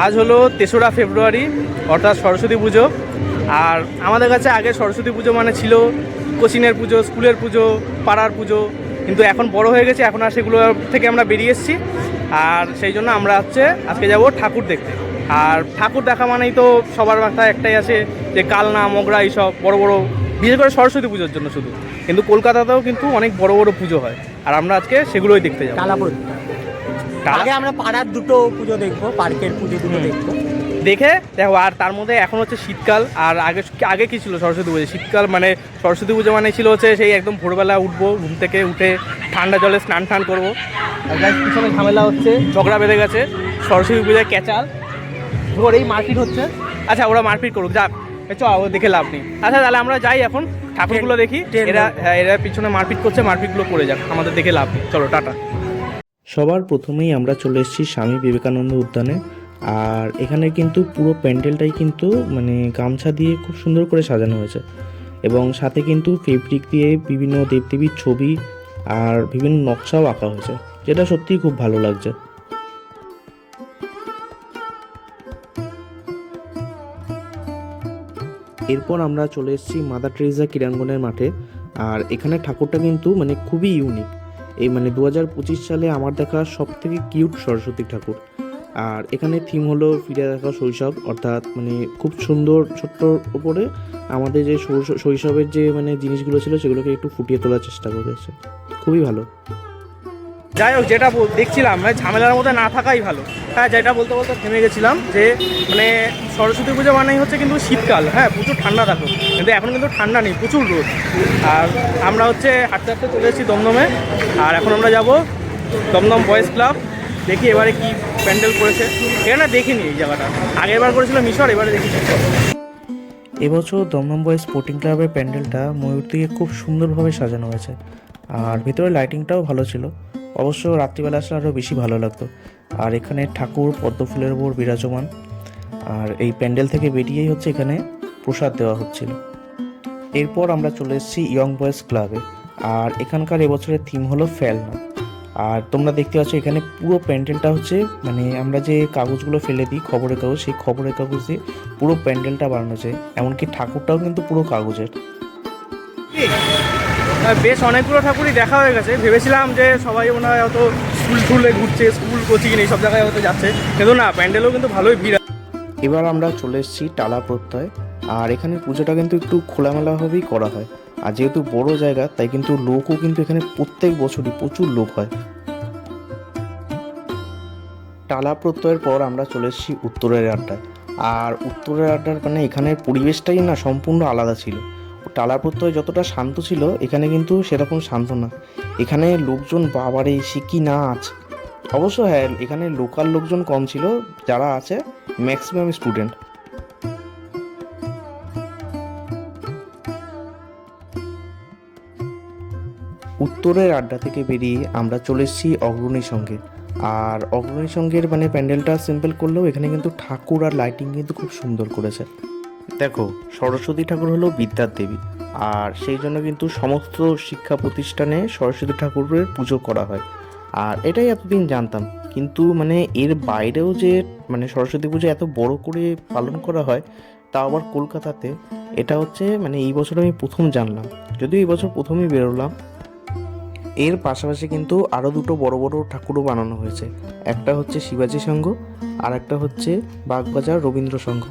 আজ হলো ৩রা ফেব্রুয়ারি, অর্থাৎ সরস্বতী পুজো। আর আমাদের কাছে আগে সরস্বতী পুজো মানে ছিল কোচিংয়ের পুজো, স্কুলের পুজো, পাড়ার পুজো। কিন্তু এখন বড় হয়ে গেছে, এখন আর সেগুলো থেকে আমরা বেরিয়ে এসেছি। আর সেই জন্য আমরা আজকে যাব ঠাকুর দেখতে। আর ঠাকুর দেখা মানেই তো সবার মাথায় একটাই আছে যে কালনা, মগরা, এইসব বড় বড়, বিশেষ করে সরস্বতী পুজোর জন্য শুধু। কিন্তু কলকাতাতেও কিন্তু অনেক বড় বড় পুজো হয়, আর আমরা আজকে সেগুলোই দেখতে যাব। আগে আমরা পাড়ার দুটো পুজো দেখবো, পার্কের পুজো দুটো দেখবো, দেখে দেখো। আর তার মধ্যে এখন হচ্ছে শীতকাল। আর আগে কি ছিল সরস্বতী পুজো? শীতকাল মানে সরস্বতী পুজো মানে ছিল হচ্ছে সেই একদম ভোরবেলা উঠবো, ঘুম থেকে উঠে ঠান্ডা জলে স্নান করবো। আর যাই পিছনে ঝামেলা হচ্ছে, ঝগড়া বেঁধে গেছে, সরস্বতী পুজোয় ক্যাচাল ধর এই মারপিট হচ্ছে। আচ্ছা, ওরা মারপিট করুক, যাক, চ, ও দেখে লাভ নেই। আচ্ছা, তাহলে আমরা যাই এখন ঠাকুরগুলো দেখি। এরা পিছনে মারপিট করছে, মারপিটগুলো করে যাক, আমাদের দেখে লাভ নেই। চলো, টাটা। সবার প্রথমেই আমরা চলে এসেছি স্বামী বিবেকানন্দ উদ্যানে। আর এখানে কিন্তু পুরো প্যান্ডেলটাই কিন্তু মানে গামছা দিয়ে খুব সুন্দর করে সাজানো হয়েছে, এবং সাথে কিন্তু ফেব্রিক দিয়ে বিভিন্ন দেবদেবীর ছবি আর বিভিন্ন নকশাও আঁকা হয়েছে, যেটা সত্যিই খুব ভালো লাগছে। এরপর আমরা চলে এসেছি মাদার টেরেসা ক্রীড়াঙ্গনের মাঠে। আর এখানে ঠাকুরটা কিন্তু মানে খুবই ইউনিক। এই মানে 2025 সালে আমার দেখা সব থেকে কিউট সরস্বতী ঠাকুর। আর এখানে থিম হলো ফিরে দেখা শৈশব, অর্থাৎ মানে খুব সুন্দর ছোট্ট উপরে আমাদের যে শৈশবের যে মানে জিনিসগুলো ছিল সেগুলোকে একটু ফুটিয়ে তোলার চেষ্টা করেছে, খুবই ভালো। যাই হোক, যেটা দেখছিলাম মানে ঝামেলার মধ্যে না থাকাই ভালো। হ্যাঁ, যেটা বলতে বলতে থেমে গেছিলাম যে মানে সরস্বতী পুজো মানেই হচ্ছে কিন্তু শীতকাল, হ্যাঁ প্রচুর ঠান্ডা থাকো, কিন্তু এখন কিন্তু ঠান্ডা নেই, প্রচুর রোদ। আর আমরা হাঁটতে হাঁটতে চলে এসেছি দমদমে। আর এখন আমরা যাব দমদম বয়েজ ক্লাব, দেখি এবারে কি প্যান্ডেল করেছে। এখানে দেখিনি এই জায়গাটা, আগেরবার করেছিল মিশর, এবারে দেখি। এবছর দমদম বয়েজ স্পোর্টিং ক্লাবের প্যান্ডেলটা ময়ূর দিয়ে খুব সুন্দরভাবে সাজানো হয়েছে, আর ভিতরে লাইটিংটাও ভালো ছিল। অবশ্য রাত্রিবেলা আসলে আরও বেশি ভালো লাগতো। আর এখানে ঠাকুর পদ্ম ফুলের উপর বিরাজমান। আর এই প্যান্ডেল থেকে বেরিয়েই হচ্ছে এখানে প্রসাদ দেওয়া হচ্ছিল। এরপর আমরা চলে এসেছি ইয়ং বয়েজ ক্লাবে। আর এখানকার এবছরের থিম হলো ফেলনা। আর তোমরা দেখতে পাচ্ছ এখানে পুরো প্যান্ডেলটা হচ্ছে মানে আমরা যে কাগজগুলো ফেলে দিই, খবরের কাগজ, সেই খবরের কাগজ দিয়ে পুরো প্যান্ডেলটা বানানো হয়েছে। এমনকি ঠাকুরটাও কিন্তু পুরো কাগজের। বেশ অনেকগুলো ঠাকুরই দেখা হয়ে গেছে। ভেবেছিলাম যে সবাই মনে হয় হয়তো স্কুলে ঘুরছে, স্কুল কোচিং এই সব জায়গায় হয়তো যাচ্ছে, কিন্তু না, প্যান্ডেলও কিন্তু ভালোই ভিড়। এবার আমরা চলে এসেছি টালা প্রত্যয়। আর এখানে পুজোটা কিন্তু একটু খোলামেলাভাবেই করা হয়। আর যেহেতু বড় জায়গা, তাই কিন্তু লোকও কিন্তু এখানে প্রত্যেক বছরই প্রচুর লোক হয়। টালা প্রত্যয়ের পর আমরা চলে এসেছি উত্তরের আড্ডায়। আর উত্তরের আড্ডার মানে এখানের পরিবেশটাই না সম্পূর্ণ আলাদা ছিল। টালা প্রত্যয় যতটা শান্ত ছিল, এখানে কিন্তু সেরকম শান্ত না। এখানে লোকজন বাবারে সে কি নাচ! অবশ্য হ্যাঁ, এখানে লোকাল লোকজন কম ছিল, যারা আছে ম্যাক্সিমাম স্টুডেন্ট। উত্তরের আড্ডা থেকে বেরিয়ে আমরা চলে এসেছি অগ্রণী সঙ্গে। আর অগ্রণী সঙ্গের মানে প্যান্ডেলটা সিম্পল করলেও এখানে কিন্তু ঠাকুর আর লাইটিং কিন্তু খুব সুন্দর করেছে। দেখো, সরস্বতী ঠাকুর হলো বিদ্যার দেবী, আর সেই জন্য কিন্তু সমস্ত শিক্ষা প্রতিষ্ঠানে সরস্বতী ঠাকুরের পুজো করা হয়। আর এটাই এতদিন জানতাম, কিন্তু মানে এর বাইরেও যে মানে সরস্বতী পুজো এত বড় করে পালন করা হয়, তা আবার কলকাতাতে, এটা হচ্ছে মানে এই বছর আমি প্রথম জানলাম। যদিও এই বছর প্রথমেই বেরোলাম। এর পাশাপাশি কিন্তু আরও দুটো বড় বড় ঠাকুরও বানানো হয়েছে। একটা হচ্ছে শিবাজি সংঘ, আর একটা হচ্ছে বাগবাজার রবীন্দ্র সংঘ।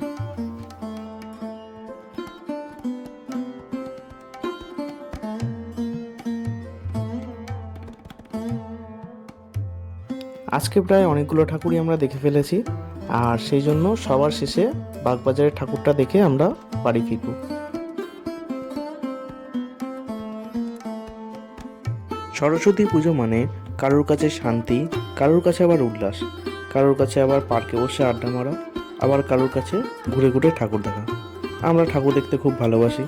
আজকে প্রায় অনেকগুলো ঠাকুরই আমরা দেখে ফেলেছি, আর সেই জন্য সবার শেষে বাগবাজারের ঠাকুরটা দেখে আমরা বাড়ি ফিরব। সরস্বতী পুজো মানে কারোর কাছে শান্তি, কারোর কাছে আবার উল্লাস, কারোর কাছে আবার পার্কে বসে আড্ডা মারা, আবার কারোর কাছে ঘুরে ঘুরে ঠাকুর দেখা। আমরা ঠাকুর দেখতে খুব ভালোবাসি,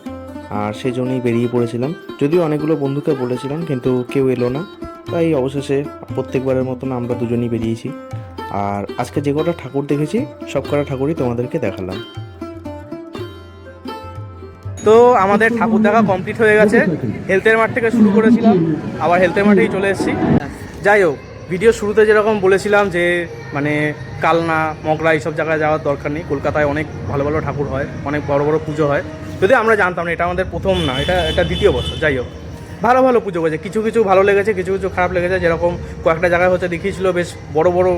আর সেই জন্যই বেরিয়ে পড়েছিলাম। যদিও অনেকগুলো বন্ধুকে বলেছিলাম, কিন্তু কেউ এলো না, তাই অবশেষে প্রত্যেকবারের মতন আমরা দুজনই বেরিয়েছি। আর আজকে যে কটা ঠাকুর দেখেছি, সব কটা ঠাকুরই তোমাদেরকে দেখালাম। তো আমাদের ঠাকুর দেখা কমপ্লিট হয়ে গেছে। হেলথের মাঠ থেকে শুরু করেছিলাম, আবার হেলথের মাঠেই চলে এসেছি। যাই হোক, ভিডিও শুরুতে যেরকম বলেছিলাম যে মানে কালনা মগরা এইসব জায়গায় যাওয়ার দরকার নেই, কলকাতায় অনেক ভালো ভালো ঠাকুর হয়, অনেক বড় বড় পুজো হয়। যদি আমরা জানতাম না, এটা আমাদের প্রথম না, এটা দ্বিতীয় বছর। যাই হোক, ভালো ভালো পুজো করেছে, কিছু কিছু ভালো লেগেছে, কিছু কিছু খারাপ লেগেছে। যেরকম কয়েকটা জায়গায় হচ্ছে দেখিয়েছিল বেশ বড় বড়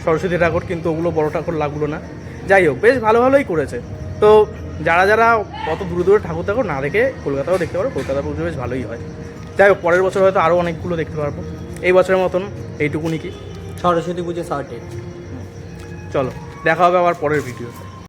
সরস্বতী ঠাকুর, কিন্তু ওগুলো বড় ঠাকুর লাগলো না। যাই হোক, বেশ ভালো ভালোই করেছে। তো যারা যারা অত দূরে দূরে ঠাকুর ঠাকুর না দেখে কলকাতাও দেখতে পারো, কলকাতা পুজো বেশ ভালোই হয়। যাই হোক, পরের বছর হয়তো আরও অনেকগুলো দেখতে পারবো। এই বছরের মতন এইটুকুনি কি, সরস্বতী পুজো শর্টেজ। চলো দেখা হবে আবার পরের ভিডিও।